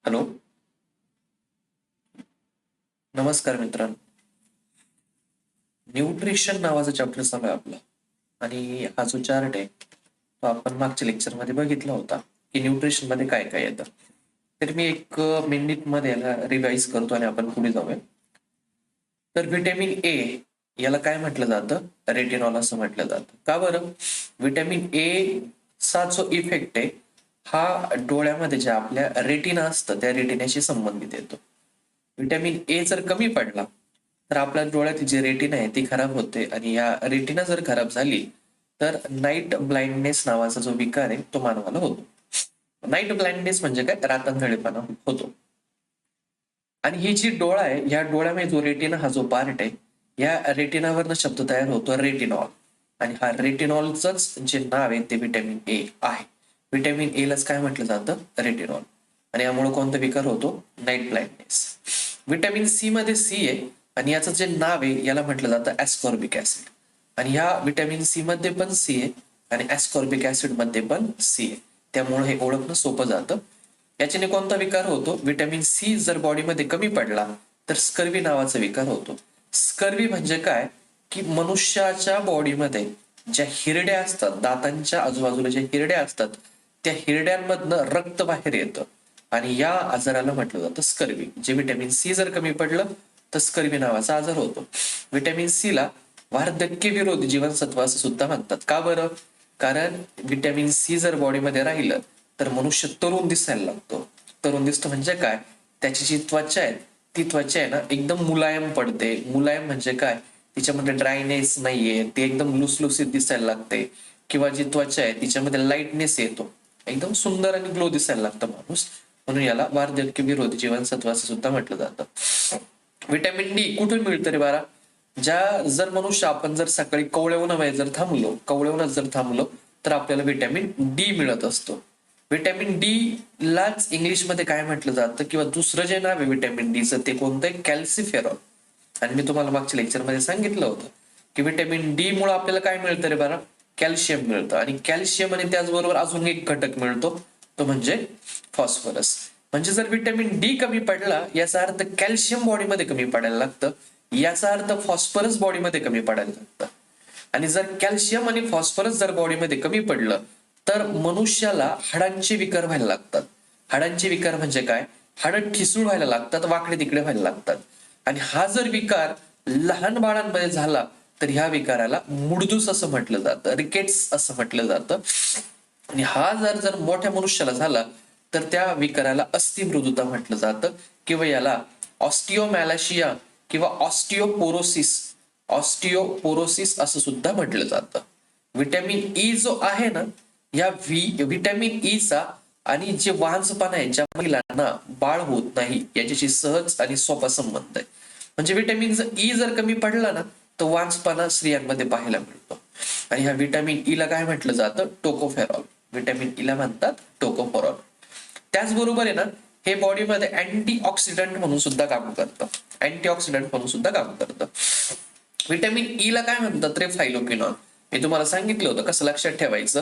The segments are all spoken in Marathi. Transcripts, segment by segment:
हॅलो, नमस्कार मित्रांनो. न्यूट्रिशन नावाचा चॅप्टर चालू आहे आपला. आणि हा जो चार्ट आहे तो आपण मागच्या लेक्चर मध्ये बघितला होता की न्यूट्रिशन मध्ये काय काय येतं. तर मी एक मिनिट मध्ये याला रिवाइज करतो आणि आपण पुढे जाऊया. तर व्हिटॅमिन ए याला काय म्हटलं जातं? रेटिनॉल असं म्हटलं जातं. का बरं? व्हिटॅमिन ए चा जो इफेक्ट आहे हा डोळ्यामध्ये जे आपल्या रेटिना असतं त्या रेटिनाशी संबंधित येतो. व्हिटॅमिन ए जर कमी पडला तर आपल्या डोळ्यात जी रेटिना आहे ती खराब होते, आणि या रेटिना जर खराब झाली तर नाईट ब्लाइंडनेस नावाचा जो विकार आहे तो मानवाला होतो. नाईट ब्लाइंडनेस म्हणजे काय? रातंधळेपणा होतो. आणि ही जी डोळा आहे या डोळ्यामध्ये जो रेटिना हा जो पार्ट आहे या रेटिनावरनं शब्द तयार होतो रेटिनॉल. आणि हा रेटिनॉलच जे नाव आहे ते व्हिटॅमिन ए आहे. व्हिटॅमिन ए लाच काय म्हटलं जातं? रेटिनॉल. आणि यामुळे कोणता विकार होतो? Night blindness. व्हिटॅमिन सी मध्ये सी आहे आणि याचं जे नाव आहे याला म्हटलं जातं ऍस्कॉर्बिक ऍसिड. आणि ह्या व्हिटॅमिन सी मध्ये पण सी आहे आणि ऍस्कॉर्बिक ऍसिड मध्ये पण सी आहे. त्यामुळे हे ओळखणं सोपं जातं. याच्याने कोणता विकार होतो? व्हिटॅमिन सी जर बॉडीमध्ये कमी पडला तर स्कर्वी नावाचा विकार होतो. स्कर्वी म्हणजे काय? की मनुष्याच्या बॉडीमध्ये ज्या हिरड्या असतात, दातांच्या आजूबाजूला ज्या हिरड्या असतात त्या हिरड्यांमधनं रक्त बाहेर येतं आणि या आजाराला म्हटलं जातं स्कर्वी. जे व्हिटॅमिन सी जर कमी पडलं तर स्कर्वी नावाचा आजार होतो. व्हिटॅमिन सी ला वार्धक्य विरोधी जीवनसत्व असं सुद्धा म्हणतात. का बरं? कारण व्हिटॅमिन सी जर बॉडीमध्ये राहिलं तर मनुष्य तरुण दिसायला लागतो. तरुण दिसतो म्हणजे काय? त्याची जी त्वचा आहे ती त्वचा आहे ना एकदम मुलायम पडते. मुलायम म्हणजे काय? तिच्यामध्ये ड्रायनेस नाहीये, ती एकदम लुसलुसीत दिसायला लागते. किंवा जी त्वचा आहे तिच्यामध्ये लाईटनेस येतो, एकदम सुंदर आणि ग्लो दिसायला लागतं माणूस. म्हणून याला वार्धक्य विरोधी जीवनसत्व असं सुद्धा म्हटलं जातं. व्हिटॅमिन डी कुठून मिळतं रे बाळा? जर मनुष्य आपण जर सकाळी कवळे उन्हात जर थांबलो तर आपल्याला व्हिटॅमिन डी मिळत असतो. व्हिटॅमिन डी लाच इंग्लिशमध्ये काय म्हटलं जातं किंवा दुसरं जे नाव आहे व्हिटॅमिन डीचं ते कोणतं आहे? कॅल्सिफेरॉल. आणि मी तुम्हाला मागच्या लेक्चर मध्ये सांगितलं होतं की व्हिटॅमिन डी मुळे आपल्याला काय मिळतं रे बाळा? कॅल्शियम मिळतं. आणि कॅल्शियम आणि त्याचबरोबर अजून एक घटक मिळतो तो म्हणजे फॉस्फरस. म्हणजे जर व्हिटॅमिन डी कमी पडला याचा अर्थ कॅल्शियम बॉडीमध्ये कमी पडायला लागतं, याचा अर्थ फॉस्फरस बॉडीमध्ये कमी पडायला लागतं. आणि जर कॅल्शियम आणि फॉस्फरस जर बॉडीमध्ये कमी पडलं तर मनुष्याला हाडांचे विकार व्हायला लागतात. हाडांचे विकार म्हणजे काय? हाडं ठिसूळ व्हायला लागतात, वाकडे तिकडे व्हायला लागतात. आणि हा जर विकार लहान बाळांमध्ये झाला तर ह्या विकाराला मुडदूस असं म्हटलं जातं, रिकेट्स असं म्हटलं जातं. आणि हा जर जर मोठ्या मनुष्याला झाला तर त्या विकाराला अस्थिमृदुता म्हटलं जातं, किंवा याला ऑस्टिओमॅलाशिया किंवा ऑस्टिओपोरोसिस असं सुद्धा म्हटलं जातं. व्हिटॅमिन ई जो आहे ना, या व्हिटॅमिन ई चा आणि जे वाहनसपणा आहे ज्या महिलांना बाळ होत नाही याच्याशी सहज आणि सोपा संबंध आहे. म्हणजे व्हिटॅमिन ई जर कमी पडला ना तर वांसपणा स्त्रियांमध्ये पाहायला मिळतो. आणि ह्या व्हिटॅमिन ई ला काय म्हटलं जातं? टोकोफेरॉल. व्हिटॅमिन ई ला म्हणतात टोकोफेरॉल. त्याचबरोबर आहे ना, हे बॉडीमध्ये अँटीऑक्सिडंट म्हणून सुद्धा काम करतं. अँटीऑक्सिडंट म्हणून सुद्धा काम करतं. व्हिटॅमिन ई ला काय म्हणतात रे? फायलोक्विनॉल. मी तुम्हाला सांगितलं होतं कसं लक्षात ठेवायचं.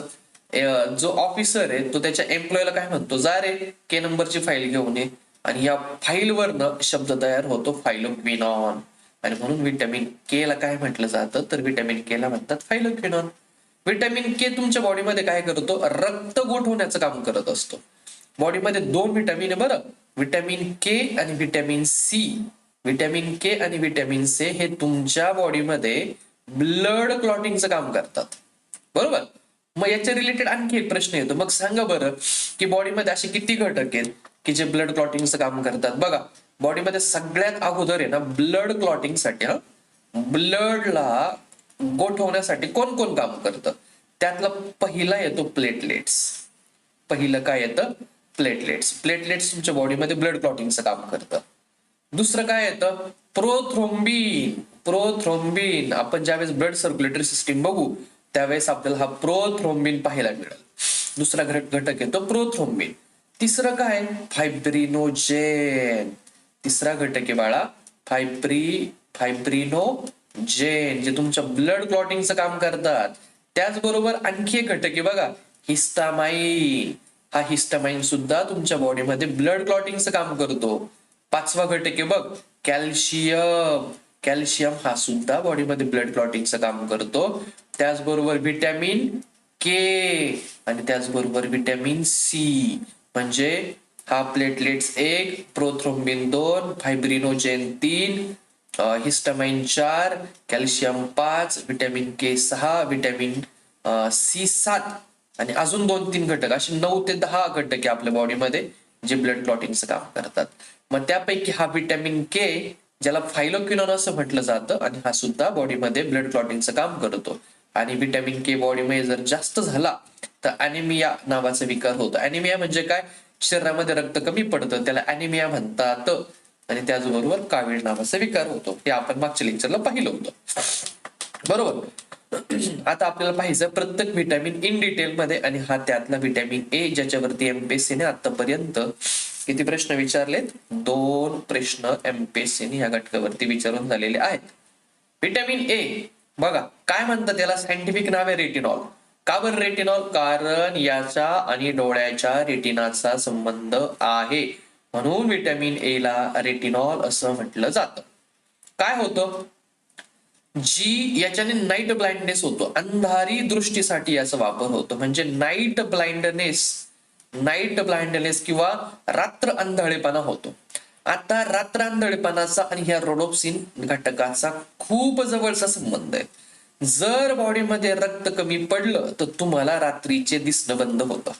जो ऑफिसर आहे तो त्याच्या एम्प्लॉयला काय म्हणतो? जा रे के नंबरची फाईल घेऊन ये. आणि या फाईलवरनं शब्द तयार होतो फायलोक्विनॉन. आणि म्हणून व्हिटॅमिन के ला काय म्हटलं जातं? तर व्हिटॅमिन के ला म्हणतात फायलोक्विनॉन. व्हिटॅमिन के तुमच्या बॉडीमध्ये काय करतो? रक्त गोठवण्याचं काम करत असतो. बॉडीमध्ये दोन व्हिटॅमिन आहे बरं, व्हिटॅमिन के आणि व्हिटॅमिन सी. व्हिटॅमिन के आणि व्हिटॅमिन सी हे तुमच्या बॉडीमध्ये ब्लड क्लॉटिंगचं काम करतात. बरोबर? मग याच्या रिलेटेड आणखी एक प्रश्न येतो. मग सांगा बरं की बॉडीमध्ये असे किती घटक आहेत की जे ब्लड क्लॉटिंगचं काम करतात? बघा, बॉडीमध्ये सगळ्यात अगोदर आहे ना ब्लड क्लॉटिंगसाठी, ब्लडला गोठवण्यासाठी कोण कोण काम करतं? त्यातला पहिला येतो प्लेटलेट्स. पहिलं काय येतं? प्लेटलेट्स. प्लेटलेट्स तुमच्या बॉडीमध्ये ब्लड क्लॉटिंगचं काम करतं. दुसरं काय येतं? प्रोथ्रोम्बिन. प्रोथ्रोम्बिन. आपण ज्यावेळेस ब्लड सर्क्युलेटरी सिस्टीम बघू त्यावेळेस आपल्याला हा प्रोथ्रोम्बिन पाहायला मिळेल. दुसरा घटक येतो प्रोथ्रोम्बिन. तिसरं काय? फायब्रिनोजेन. तिसरा घटक आहे बाळा फायब्रिनोजेन, जे तुमच्या ब्लड क्लॉटिंगचं काम करतात. त्याचबरोबर आणखी एक घटक आहे बघा, हिस्टामाइन. हा हिस्टामाइन सुद्धा तुमच्या बॉडीमध्ये ब्लड क्लॉटिंगचं काम करतो. 5वा घटक आहे बघ, कॅल्शियम. कॅल्शियम हा सुद्धा बॉडीमध्ये ब्लड क्लॉटिंगचं काम करतो. त्याचबरोबर व्हिटॅमिन के आणि त्याचबरोबर व्हिटॅमिन सी. म्हणजे हा platelets 1, prothrombin 2, fibrinogen 3, histamine 4, calcium 5, vitamin K 6, vitamin C 7 आणि अजून 2-3 घटक, असे 9 ते 10 घटक आहे आपल्या बॉडीमध्ये जे ब्लड क्लॉटिंगचं काम करतात. मग त्यापैकी हा व्हिटॅमिन के, ज्याला फायलोक्विनोन असं म्हटलं जातं, आणि हा सुद्धा बॉडीमध्ये ब्लड क्लॉटिंगचं काम करतो. आणि व्हिटॅमिन के बॉडीमध्ये जर जास्त झाला तर अॅनिमिया नावाचा विकार होतो. अॅनिमिया म्हणजे काय? शरीरामध्ये रक्त कमी पडतं, त्याला अॅनिमिया म्हणतात. आणि त्याचबरोबर कावीळ नावाचा विकार होतो. हे आपण मागच्या लेक्चरला पाहिलं होतं. बरोबर. आता आपल्याला पाहिजे प्रत्येक व्हिटॅमिन इन डिटेल मध्ये, आणि हा त्यातला व्हिटॅमिन ए, ज्याच्यावरती एमपीएससीने आतापर्यंत किती प्रश्न विचारलेत? 2 प्रश्न एमपीएससीने या घटकावरती विचारून झालेले आहेत. व्हिटॅमिन ए बघा काय म्हणतात याला, सायंटिफिक नाव आहे रेटिनॉल. का बरं रेटिनॉल? कारण याचा आणि डोळ्याच्या रेटिनाचा संबंध आहे, म्हणून व्हिटॅमिन ए ला रेटिनॉल असं म्हटलं जातं. काय होतं? जी याच्याने नाईट ब्लाइंडनेस होतो, अंधारी दृष्टीसाठी याचा वापर होतो. म्हणजे नाईट ब्लाइंडनेस किंवा रात्र अंधळेपणा होतो. आता रात्र अंधळेपणाचा आणि ह्या रोडोप्सिन घटकाचा खूप जवळचा संबंध आहे. जर बॉडीमध्ये रक्त कमी पडलं तर तुम्हाला रात्रीचे दिसणं बंद होतं.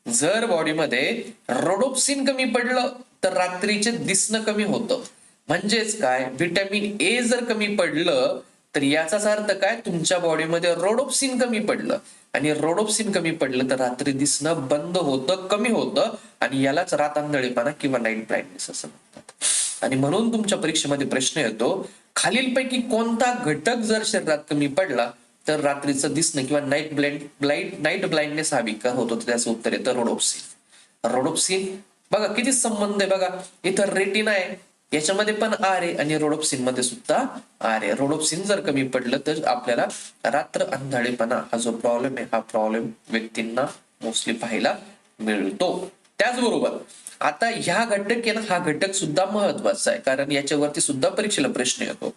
जर बॉडीमध्ये रोडोप्सिन कमी पडलं तर रात्रीचे दिसणं कमी होतं. म्हणजेच काय, व्हिटॅमिन ए जर कमी पडलं तर याचाच अर्थ काय, तुमच्या बॉडीमध्ये रोडोप्सिन कमी पडलं, आणि रोडोप्सिन कमी पडलं तर रात्री दिसणं बंद होतं, कमी होतं, आणि यालाच रातांधळेपणा किंवा नाईट ब्लाइंडनेस असं म्हणतात. आणि म्हणून तुमच्या परीक्षेमध्ये प्रश्न येतो, खालीलपैकी कोणता घटक जर शरीरात कमी पडला तर रात्रीचं दिसणं किंवा नाईट ब्लाइंडनेस हा विकार होतो. तर त्याचं उत्तर येतं रोडोप्सिन. रोडोप्सिन बघा किती संबंध आहे बघा, इथं रेटिना आहे, याच्यामध्ये पण आर आहे, आणि रोडोप्सिन मध्ये सुद्धा आर आहे. रोडोप्सिन जर कमी पडलं तर आपल्याला रात्र अंधाळेपणा हा जो प्रॉब्लेम आहे, हा प्रॉब्लेम व्यक्तींना मोस्टली पाहायला मिळतो. त्याचबरोबर आता ह्या घटक आहे ना, हा घटक सुद्धा महत्वाचा आहे, कारण याच्यावरती सुद्धा परीक्षेला प्रश्न येतो.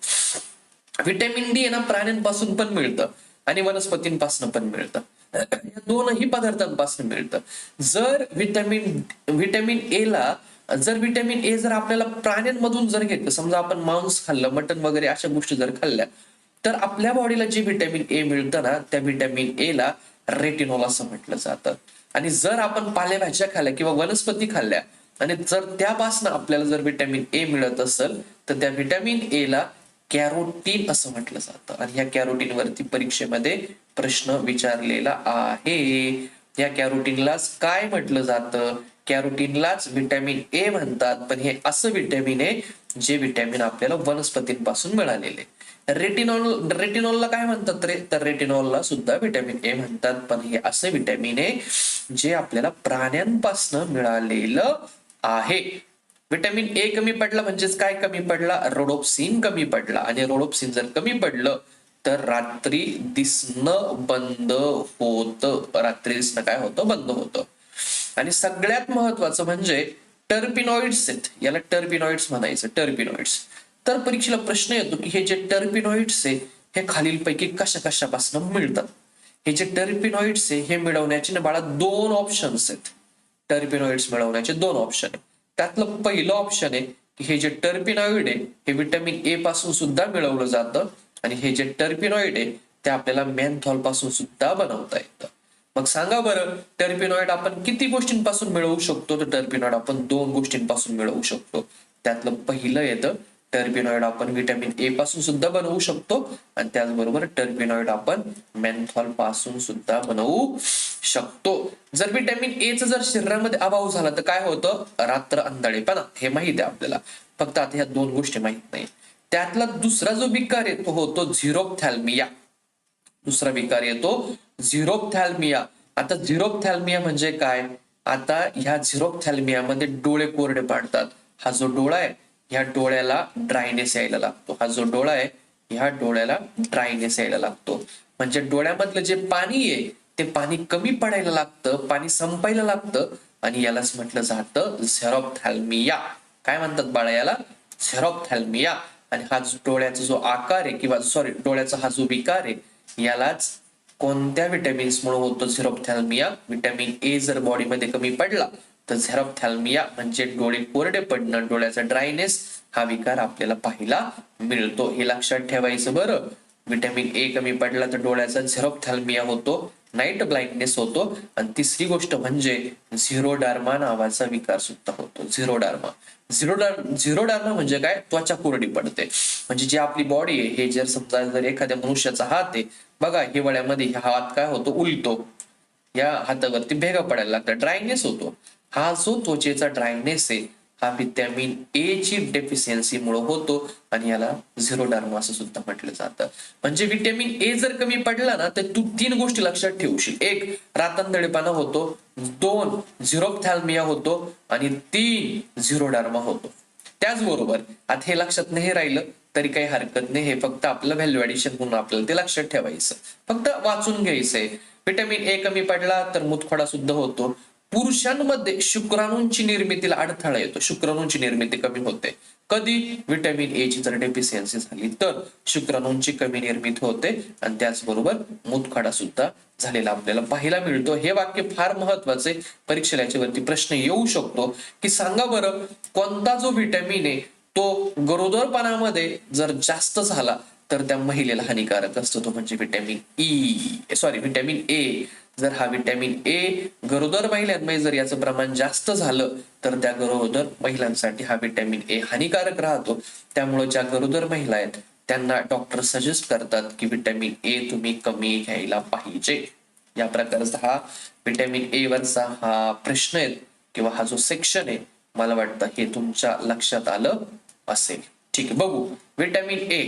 व्हिटॅमिन डी आहे ना, प्राण्यांपासून पण मिळतं आणि वनस्पतींपासून पण मिळतं. या दोनही पदार्थांपासून मिळतं. जर व्हिटॅमिन ए जर आपल्याला प्राण्यांमधून जर घेतलं, समजा आपण मांस खाल्लं, मटन वगैरे अशा गोष्टी जर खाल्ल्या, तर आपल्या बॉडीला जे व्हिटॅमिन ए मिळतं ना, त्या व्हिटॅमिन ए ला रेटिनॉल असं म्हटलं जातं. आणि जर आपण पालेभाज्या खाल्ल्या किंवा वनस्पती खाल्ल्या आणि जर त्यापासून आपल्याला जर व्हिटॅमिन ए मिळत असेल तर त्या व्हिटॅमिन ए ला कॅरोटीन असं म्हटलं जातं. आणि ह्या कॅरोटीन वरती परीक्षेमध्ये प्रश्न विचारलेला आहे. या कॅरोटीनलाच काय म्हटलं जातं? कॅरोटीनलाच व्हिटॅमिन ए म्हणतात, पण हे असं व्हिटॅमिन आहे जे व्हिटॅमिन आपल्याला वनस्पतींपासून मिळालेले. रेटिनॉलला काय म्हणतात रे? तर रेटिनॉलला सुद्धा व्हिटॅमिन ए म्हणतात, पण हे असं व्हिटॅमिन आहे जे आपल्याला प्राण्यांपासून मिळालेलं आहे. व्हिटॅमिन ए कमी पडला म्हणजेच काय कमी पडला? रोडोप्सिन कमी पडला, आणि रोडोप्सिन जर कमी पडलं तर रात्री दिसणं बंद होतं. रात्री दिसणं काय होतं? बंद होतं. आणि सगळ्यात महत्वाचं म्हणजे टर्पिनॉइड्स आहेत, याला टर्पिनॉइड्स म्हणायचं, टर्पिनॉइड्स. तर परीक्षेला प्रश्न येतो की हे जे टर्पिनॉइड्स आहे हे खालीलपैकी कशा कशापासून मिळतात? हे जे टर्पिनॉइड्स आहे हे मिळवण्याचे ना बाळा 2 ऑप्शन्स आहेत. टर्पिनॉइड्स मिळवण्याचे 2 ऑप्शन आहेत. त्यातलं पहिलं ऑप्शन आहे की हे जे टर्पिनॉइड आहे हे व्हिटॅमिन ए पासून सुद्धा मिळवलं जातं, आणि हे जे टर्पिनॉइड आहे ते आपल्याला मेन्थॉल पासून सुद्धा बनवता येतं. मग सांगा बरं, टर्पिनॉइड आपण किती गोष्टींपासून मिळवू शकतो? तर टर्पिनॉइड आपण 2 गोष्टींपासून मिळवू शकतो. त्यातलं पहिलं येतं, टर्पिनॉइड आपण व्हिटॅमिन ए पासून सुद्धा बनवू शकतो, आणि त्याचबरोबर टर्पिनॉइड आपण मेन्थॉल पासून सुद्धा बनवू शकतो. जर व्हिटॅमिन ए चा जर शरीरामध्ये अभाव झाला तर काय होतं? रात्र अंधाळेपणा, हे माहित आहे आपल्याला, फक्त आता ह्या 2 गोष्टी माहित नाही. त्यातला दुसरा जो विकार आहे तो होतो झिरोप्थॅल्मिया. दुसरा विकार येतो झिरोप्थॅल्मिया. आता झिरोप्थॅल्मिया म्हणजे काय? आता ह्या झिरोप्थॅल्मियामध्ये डोळे कोरडे पडतात. हा जो डोळा आहे ह्या डोळ्याला ड्रायनेस यायला लागतो. हा जो डोळा आहे ह्या डोळ्याला ड्रायनेस यायला लागतो. म्हणजे डोळ्यामधलं जे पाणी आहे ते पाणी कमी पडायला लागतं, पाणी संपायला लागतं आणि यालाच म्हटलं जातं झेरोप्थॅल्मिया. काय म्हणतात बाळा याला? झेरोप्थॅल्मिया. आणि हा डोळ्याचा जो आकार आहे किंवा डोळ्याचा हा जो विकार आहे यालाच कोणत्या विटॅमिन्समुळे होतो झेरोप्थॅल्मिया? विटॅमिन ए जर बॉडीमध्ये कमी पडला तर झेरोप्थॅल्मिया म्हणजे डोळे कोरडे पडणं, डोळ्याचा ड्रायनेस हा विकार आपल्याला पाहायला मिळतो. हे लक्षात ठेवायचं बरं. विटॅमिन ए कमी पडला तर डोळ्याचा झेरोप्थॅल्मिया होतो, नाईट ब्लाइंडनेस होतो. आणि तिसरी गोष्ट म्हणजे झिरोडार्मा नावाचा विकार सुद्धा होतो. झिरोडार्मा झिरोडार्मा म्हणजे काय? त्वचा कोरडी पडते. म्हणजे जी आपली बॉडी आहे, हे जर समजा जर एखाद्या मनुष्याचा हात आहे बघा, हिवाळ्यामध्ये हात काय होतो? उलतो. या हातावरती भेगा पडायला लागतात, ड्रायनेस होतो. हा जो त्वचेचा ड्रायनेस आहे हा व्हिटॅमिन ए ची डेफिशियन्सी मुळे होतो आणि याला झिरोडार्मा असं सुद्धा म्हटलं जातं. म्हणजे व्हिटॅमिन ए जर कमी पडला ना तर तू 3 गोष्टी लक्षात ठेवशील. 1 रातंधळेपणा होतो, 2 झिरोप्थॅल्मिया होतो आणि 3 झिरोडार्मा होतो. त्याचबरोबर आता हे लक्षात नाही राहिलं तरी काही हरकत नाही, हे फक्त आपलं व्हॅल्यू ऍडिशन म्हणून आपल्याला ते लक्षात ठेवायचं, फक्त वाचून घ्यायचंय. व्हिटॅमिन ए कमी पडला तर मुतखडा सुद्धा होतो. पुरुषांमध्ये शुक्राणूंची निर्मितीला अडथळा येतो, शुक्राणूंची निर्मिती कमी होते. कधी? व्हिटॅमिन ए ची जर डेफिशियन्सी झाली तर शुक्राणूंची कमी निर्मिती होते आणि त्याचबरोबर मुतखडा सुद्धा झालेला आपल्याला पाहायला मिळतो. हे वाक्य फार महत्वाचे, परीक्षेला याच्यावरती प्रश्न येऊ शकतो की सांगा बरं कोणता जो व्हिटॅमिन आहे तो गरोदरपणामध्ये जर जास्त झाला तर त्या महिलेला हानिकारक असतो, तो म्हणजे व्हिटॅमिन ए. जर हा व्हिटॅमिन ए गरोदर महिलांमध्ये जर याचं प्रमाण जास्त झालं तर त्या गरोदर महिलांसाठी हा व्हिटॅमिन ए हानिकारक राहतो. त्यामुळे ज्या गरोदर महिला आहेत त्यांना डॉक्टर सजेस्ट करतात की व्हिटॅमिन ए तुम्ही कमी घ्यायला पाहिजे. या प्रकारचा हा व्हिटॅमिन ए वरचा हा प्रश्न आहे किंवा हा जो सेक्शन आहे, मला वाटतं हे तुमच्या लक्षात आलं असेल. ठीक आहे, बघू व्हिटॅमिन ए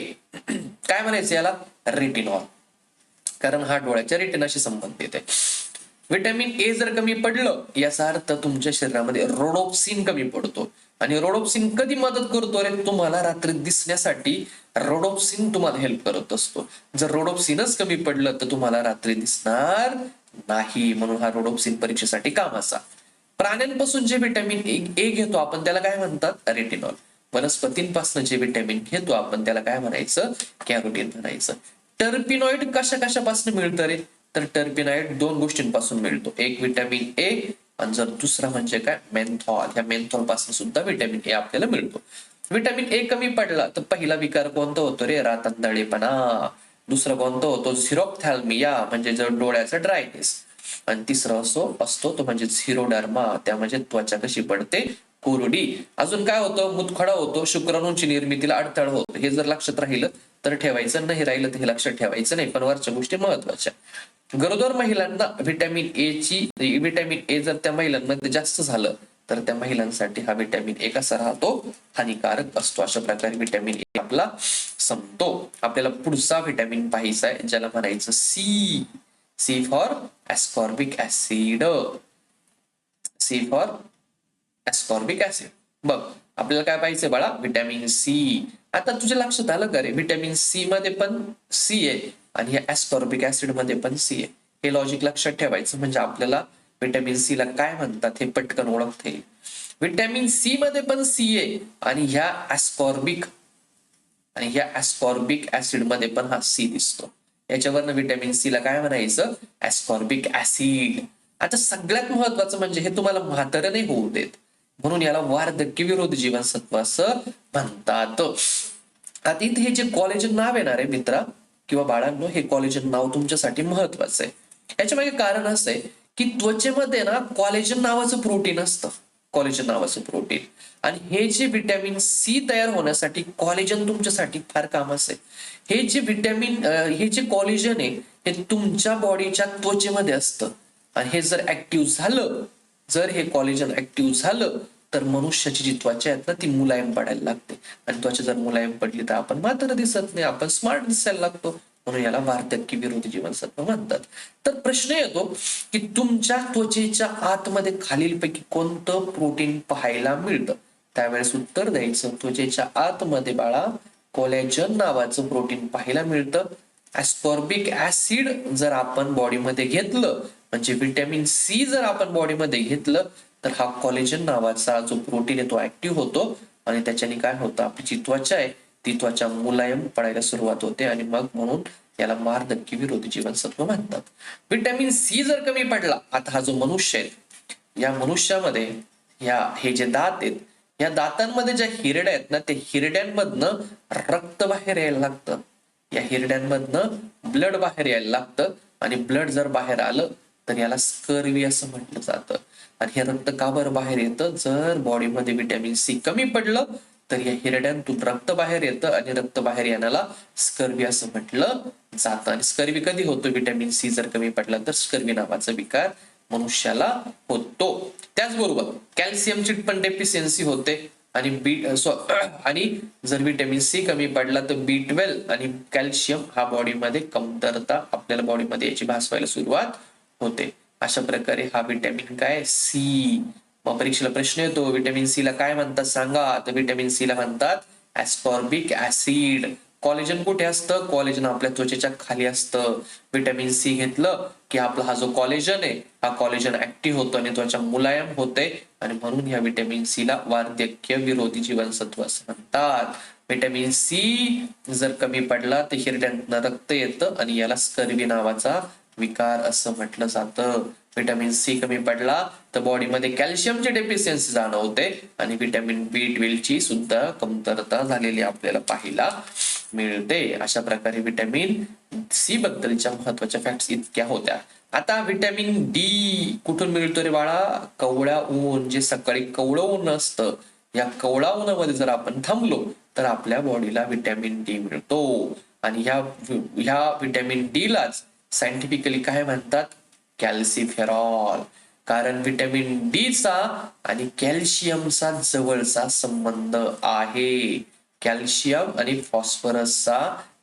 काय म्हणायचं याला? रेटिनॉल, कारण हा डोळ्याच्या रेटिनाशी संबंधित आहे. व्हिटॅमिन ए जर कमी पडलं याचा अर्थ तुमच्या शरीरामध्ये रोडोप्सिन कमी पडतो. आणि रोडोप्सिन कधी मदत करतो रे? तुम्हाला रात्री दिसण्यासाठी रोडोप्सिन तुम्हाला हेल्प करत असतो. जर रोडोप्सिनच कमी पडलं तर तुम्हाला रात्री दिसणार नाही, म्हणून हा रोडोप्सिन परीक्षेसाठी कामाचा. प्राण्यांपासून जे व्हिटॅमिन ए घेतो आपण त्याला काय म्हणतात? रेटिनॉल. वनस्पतींपासून जे व्हिटॅमिन घेतो आपण त्याला काय म्हणायचं? कॅरोटीन म्हणायचं. टर्पिनॉइड कशा कशापासून मिळतं रे? तर टर्पिनॉइड 2 गोष्टींपासून मिळतो, एक व्हिटॅमिन ए आणि जर दुसरा म्हणजे काय? मेन्थॉल. ह्या मेन्थॉल पासून सुद्धा व्हिटॅमिन ए आपल्याला मिळतो. व्हिटॅमिन ए कमी पडला तर पहिला विकार कोणता होतो रे? रातंधळेपणा. दुसरा कोणता होतो? झिरोप्थॅल्मिया म्हणजे जर डोळ्याचा ड्रायनेस. आणि तिसरा असतो तो म्हणजे झिरोडार्मा, त्या म्हणजे त्वचा कशी पडते? कोरडी. अजून काय होतं? मुतखडा होतो, शुक्राणूंची निर्मितीला अडथळा होतो. हे जर लक्षात राहिलं तर ठेवायचं, नाही राहिलं तर हे लक्षात ठेवायचं नाही, पण वरच्या गोष्टी महत्वाच्या. गरोदर महिलांना व्हिटॅमिन ए जर त्या महिलांमध्ये जास्त झालं तर त्या महिलांसाठी हा व्हिटॅमिन ए कसा राहतो? हानिकारक असतो. अशा प्रकारे व्हिटॅमिन ए आपला संपतो. आपल्याला पुढचा व्हिटॅमिन पाहायचा आहे ज्याला म्हणायचं C for ascorbic acid. C for ascorbic acid. बघ आपल्याला काय पाहिजे बाळा? Vitamin C. आता तुझ्या लक्षात आलं का रे? व्हिटॅमिन सी मध्ये पण सी आहे आणि या एस्कॉर्बिक ऍसिड मध्ये पण सी आहे. हे लॉजिक लक्षात ठेवायचं म्हणजे आपल्याला व्हिटॅमिन सी ला काय म्हणतात हे पटकन ओळखता येईल. व्हिटॅमिन सी मध्ये पण सी आहे आणि ह्या एस्कॉर्बिक ऍसिड मध्ये पण हा सी दिसतो. याच्यावरनं व्हिटॅमिन सी ला काय म्हणायचं? Ascorbic acid. आता सगळ्यात महत्वाचं म्हणजे हे तुम्हाला म्हातारं नाही होऊ देत, म्हणून याला वार्धक्य विरोधी जीवनसत्व असं म्हणतात. आता इथे हे जे कॉलेजन नाव येणार आहे मित्रा किंवा बाळांनो, हे कॉलेजन नाव तुमच्यासाठी महत्वाचं आहे. याच्या मागे कारण असं आहे की त्वचेमध्ये ना कॉलेजन नावाचं प्रोटीन असतं, कॉलेजन नावाचं प्रोटीन. आणि हे जे व्हिटॅमिन सी तयार होण्यासाठी कॉलेजन तुमच्यासाठी फार कामाचं आहे. हे जे कॉलेजन आहे हे तुमच्या बॉडीच्या त्वचेमध्ये असतं आणि हे जर ऍक्टिव्ह झालं, जर हे कॉलेजन ऍक्टिव्ह झालं तर मनुष्याची जी त्वचा आहे ना ती मुलायम पडायला लागते. आणि त्वचा जर मुलायम पडली तर आपण म्हातारं दिसत नाही, आपण स्मार्ट दिसायला लागतो, म्हणून याला वार्धक्य विरोधी जीवनसत्व म्हणतात. तर प्रश्न येतो की तुमच्या त्वचेच्या आतमध्ये खालीलपैकी कोणतं प्रोटीन पाहायला मिळतं? त्यावेळेस उत्तर द्यायचं त्वचेच्या आतमध्ये बाळा कोलॅजन नावाचं प्रोटीन पाहायला मिळतं. ऍस्कॉर्बिक ऍसिड जर आपण बॉडीमध्ये घेतलं, म्हणजे व्हिटॅमिन सी जर आपण बॉडीमध्ये घेतलं, तर हा कॉलेजन नावाचा जो प्रोटीन आहे तो ऍक्टिव्ह होतो आणि त्याच्याने काय होतं, आपली जी त्वचा आहे ती त्वचा मुलायम पडायला सुरुवात होते आणि मग म्हणून याला मारधक्की विरोधी जीवनसत्व म्हणतात. व्हिटॅमिन सी जर कमी पडला, आता हा जो मनुष्य आहे या मनुष्यामध्ये हे जे दात आहेत, या दातांमध्ये ज्या हिरड्या आहेत ना, त्या हिरड्यांमधनं रक्त बाहेर यायला लागतं. या हिरड्यांमधनं ब्लड बाहेर यायला लागतं आणि ब्लड जर बाहेर आलं तर याला स्कर्वी असं म्हटलं जातं. आणि हे रक्त का बरं बाहेर येतं, जर बॉडीमध्ये व्हिटॅमिन सी कमी पडलं तर या हिरड्यांतून रक्त बाहेर येतं आणि रक्त बाहेर येण्याला स्कर्वी असं म्हटलं जातं. आणि स्कर्वी कधी होतो, व्हिटॅमिन सी जर कमी पडला तर स्कर्वी नावाचा विकार मनुष्याला होतो. त्याचबरोबर कॅल्शियमची पण डेफिशियन्सी होते आणि आणि जर व्हिटॅमिन सी कमी पडला तर B12 आणि कॅल्शियम हा बॉडीमध्ये कमतरता आपल्याला बॉडीमध्ये याची भास व्हायला सुरुवात होते. अशा प्रकारे हा व्हिटॅमिन काय, सी. मग परीक्षेला प्रश्न येतो व्हिटॅमिन सी ला काय म्हणतात सांगा, तर व्हिटॅमिन सी ला म्हणतात ऍस्कॉर्बिक ऍसिड. कॉलेजन कुठे असतं, कॉलेजन आपल्या त्वचेच्या खाली असतं. व्हिटॅमिन सी घेतलं की आपला हा जो कॉलेजन आहे हा कॉलेजन ऍक्टिव्ह होतो आणि त्वचा मुलायम होते आणि म्हणून या व्हिटॅमिन सी ला वार्धक्य विरोधी जीवनसत्व असं म्हणतात. व्हिटॅमिन सी जर कमी पडला तर हिरड्यांना रक्त येतं आणि याला स्कर्वी नावाचा विकार असं म्हटलं जातं. व्हिटॅमिन सी कमी पडला तर बॉडीमध्ये कॅल्शियमची डेफिशियन्सी जाणवते आणि व्हिटॅमिन B12 ची सुद्धा कमतरता झालेली आपल्याला पाहायला मिळते. अशा प्रकारे व्हिटॅमिन सी बद्दलच्या महत्वाच्या फॅक्ट्स इतक्या होत्या. आता व्हिटॅमिन डी कुठून मिळतो रे बाळा, कवळ्या ऊन, जे सकाळी कवळं ऊन असतं, या कवळा उन्हामध्ये जर आपण थांबलो तर आपल्या बॉडीला व्हिटॅमिन डी मिळतो. आणि ह्या व्हिटॅमिन डी लाच सायंटिफिकली काय म्हणतात, कॅल्सिफेरॉल. कारण व्हिटॅमिन डी चा आणि कॅल्शियमचा जवळचा संबंध आहे. कॅल्शियम आणि फॉस्फरसचा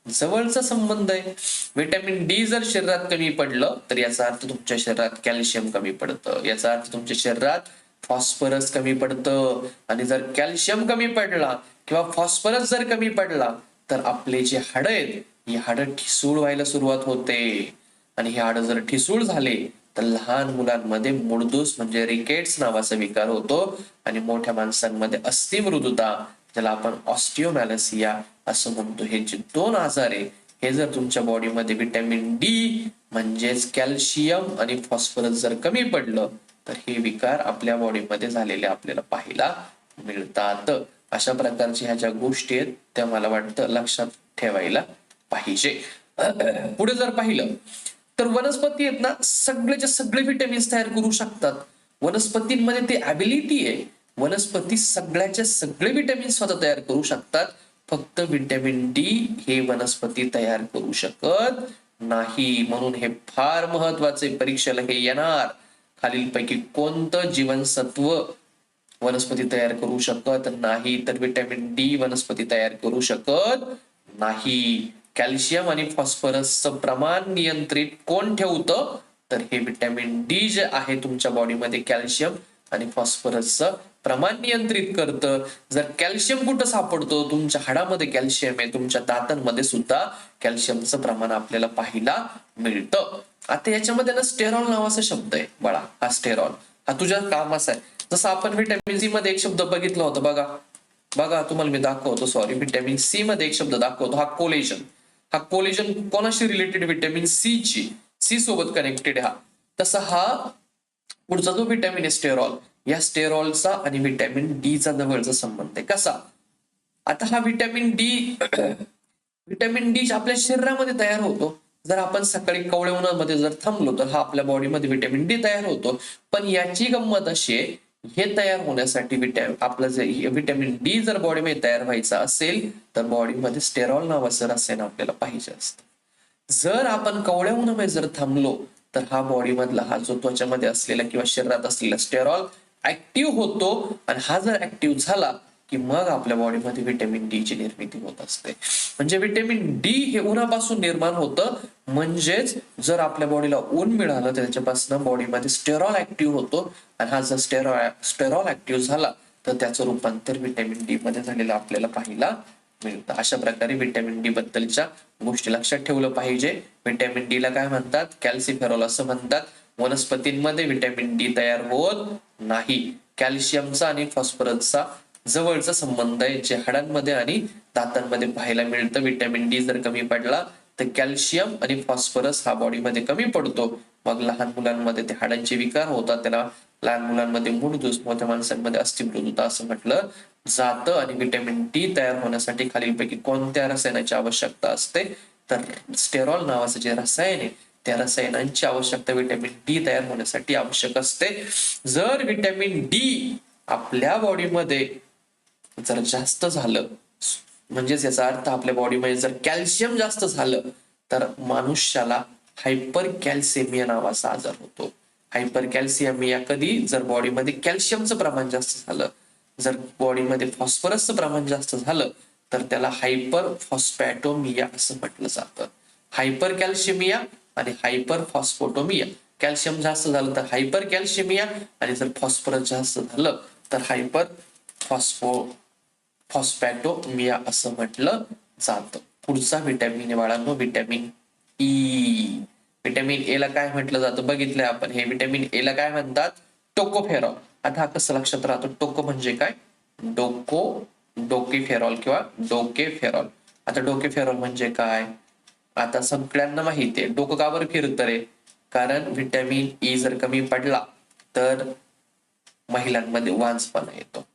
जवळचा संबंध आहे. व्हिटॅमिन डी जर शरीरात कमी पडलं तर याचा अर्थ तुमच्या शरीरात कॅल्शियम कमी पडतं, याचा अर्थ तुमच्या शरीरात फॉस्फरस कमी पडतं. आणि जर कॅल्शियम कमी पडला किंवा फॉस्फरस जर कमी पडला तर आपले जे हाडं आहेत ही हाडं ठिसूळ व्हायला सुरुवात होते. आणि हे हाडं जर ठिसूळ झाले तर लहान मुलांमध्ये मूळदोष म्हणजे रिकेट्स नावाचा विकार होतो आणि मोठ्या माणसांमध्ये अस्थिमृदुता, ज्याला आपण ऑस्टिओमॅलेसिया असं म्हणतो, हे जे दोन आजार आहे हे जर तुमच्या बॉडीमध्ये व्हिटॅमिन डी म्हणजेच कॅल्शियम आणि फॉस्फरस जर कमी पडलं तर हे विकार आपल्या बॉडीमध्ये झालेले आपल्याला पाहायला मिळतात. अशा प्रकारच्या ह्या ज्या गोष्टी आहेत त्या मला वाटतं लक्षात ठेवायला पाहिजे. पुढे जर पाहिलं तर वनस्पती आहेत ना, सगळेच्या सगळे विटॅमिन्स तयार करू शकतात. वनस्पतींमध्ये ते ॲबिलिटी आहे. वनस्पती सगळ्याच्या सगळे विटॅमिन्स स्वतः तयार करू शकतात. फक्त व्हिटॅमिन डी हे वनस्पती तयार करू शकत नाही. म्हणून हे फार महत्वाचे, परीक्षेला हे येणार. खालीलपैकी कोणतं जीवनसत्व वनस्पती तयार करू शकत नाही, तर व्हिटॅमिन डी वनस्पती तयार करू शकत नाही. कॅल्शियम आणि फॉस्फरसचं प्रमाण नियंत्रित कोण ठेवतं, तर हे व्हिटॅमिन डी जे आहे तुमच्या बॉडीमध्ये कॅल्शियम आणि फॉस्फरसचं प्रमाण नियंत्रित करतं. जर कॅल्शियम कुठं सापडतो, तुमच्या हाडामध्ये कॅल्शियम आहे, तुमच्या दातांमध्ये सुद्धा कॅल्शियमचं प्रमाण आपल्याला पाहायला मिळतं. आता याच्यामध्ये ना स्टेरॉल नावाचा शब्द आहे बाळा, हा स्टेरॉल हा तुझ्या कामाचा आहे. जसं आपण व्हिटॅमिन सी मध्ये एक शब्द बघितला होता बघा, बघा तुम्हाला मी दाखवतो, सॉरी, व्हिटॅमिन सी मध्ये एक शब्द दाखवतो, हा कोलेजन. हा कोलेजन कोणाशी रिलेटेड, व्हिटॅमिन सी ची, सी सोबत कनेक्टेड हा. तसा हा पुढचा जो व्हिटॅमिन आहे स्टेरॉल, या स्टेरॉलचा आणि व्हिटॅमिन डी चा जवळचा संबंध आहे. कसा, आता हा व्हिटॅमिन डी व्हिटॅमिन डी आपल्या शरीरामध्ये तयार होतो. जर आपण सकाळी कवळ्या उन्हामध्ये जर थांबलो तर हा आपल्या बॉडीमध्ये व्हिटॅमिन डी तयार होतो. पण याची गंमत अशी आहे, हे तयार होण्यासाठी आपलं जे व्हिटॅमिन डी जर बॉडीमध्ये तयार व्हायचा असेल तर बॉडीमध्ये स्टेरॉल नावाचं रसायन आपल्याला पाहिजे असतं. जर आपण कवळ्या उन्हामध्ये जर थांबलो तर हा बॉडीमधला हा जो त्वचामध्ये असलेला किंवा शरीरात असलेला स्टेरॉल ऍक्टिव्ह होतो आणि हा जर ऍक्टिव्ह झाला की मग आपल्या बॉडीमध्ये व्हिटॅमिन डी ची निर्मिती होत असते. म्हणजे व्हिटॅमिन डी हे उन्हापासून निर्माण होतं. म्हणजेच जर आपल्या बॉडीला ऊन मिळालं तर त्याच्यापासून बॉडीमध्ये स्टेरॉल ऍक्टिव्ह होतो आणि हा जर स्टेरॉल ऍक्टिव्ह झाला तर त्याचं रूपांतर व्हिटॅमिन डी मध्ये झालेलं आपल्याला पाहायला मिळतं. अशा प्रकारे व्हिटॅमिन डी बद्दलच्या गोष्टी लक्षात ठेवलं पाहिजे. व्हिटॅमिन डी ला काय म्हणतात? कॅल्सिफेरॉल असं म्हणतात. वनस्पतींमध्ये व्हिटॅमिन डी तयार होत नाही. कॅल्शियमचा आणि फॉस्फरसचा जवळचा संबंध आहे, जे हाडांमध्ये आणि दातांमध्ये पाहायला मिळतं. व्हिटॅमिन डी जर कमी पडला तर कॅल्शियम आणि फॉस्फरस हा बॉडीमध्ये कमी पडतो. मग लहान मुलांमध्ये ते हाडांचे विकार होतात. त्याला लहान मुलांमध्ये मूळदूस, मोठ्या माणसांमध्ये अस्थिमृदुता असं म्हटलं जातं. आणि व्हिटॅमिन डी तयार होण्यासाठी खालीलपैकी कोणत्या रसायनाची आवश्यकता असते? तर स्टेरॉल नावाचं जे रसायन आहे त्या रसायनांची आवश्यकता व्हिटॅमिन डी तयार होण्यासाठी आवश्यक असते. जर व्हिटॅमिन डी आपल्या बॉडीमध्ये जर जास्त झालं, म्हणजेच याचा अर्थ आपल्या बॉडीमध्ये जर कॅल्शियम जास्त झालं तर मनुष्याला हायपर कॅल्सिमिया नावाचा आजार होतो. हायपर कॅल्सिमिया कधी? जर बॉडीमध्ये कॅल्शियमचं प्रमाण जास्त झालं. जर बॉडीमध्ये फॉस्फरसचं प्रमाण जास्त झालं तर त्याला हायपर फॉस्फॅटोमिया असं म्हटलं जातं. हायपर कॅल्शिमिया आणि हायपर फॉस्फोटोमिया. कॅल्शियम जास्त झालं तर हायपर कॅल्शिमिया, आणि जर फॉस्फरस जास्त झालं तर हायपर फॉस्फॅटोमिया असं म्हटलं जातं. पुढचा व्हिटॅमिन आहे बाळांनो, व्हिटॅमिन ई. व्हिटॅमिन ए ला काय म्हटलं जातं बघितलंय आपण. हे व्हिटॅमिन ए ला काय म्हणतात? टोकोफेरॉल. आता हा कसं लक्षात राहतो? टोको म्हणजे काय? डोकेफेरॉल किंवा डोकेफेरॉल. आता डोकेफेरॉल म्हणजे काय? आता सगळ्यांना माहिती आहे डोकं का बरं फिरतं रे? कारण व्हिटॅमिन ई जर कमी पडला तर महिलांमध्ये वांसपणा येतो.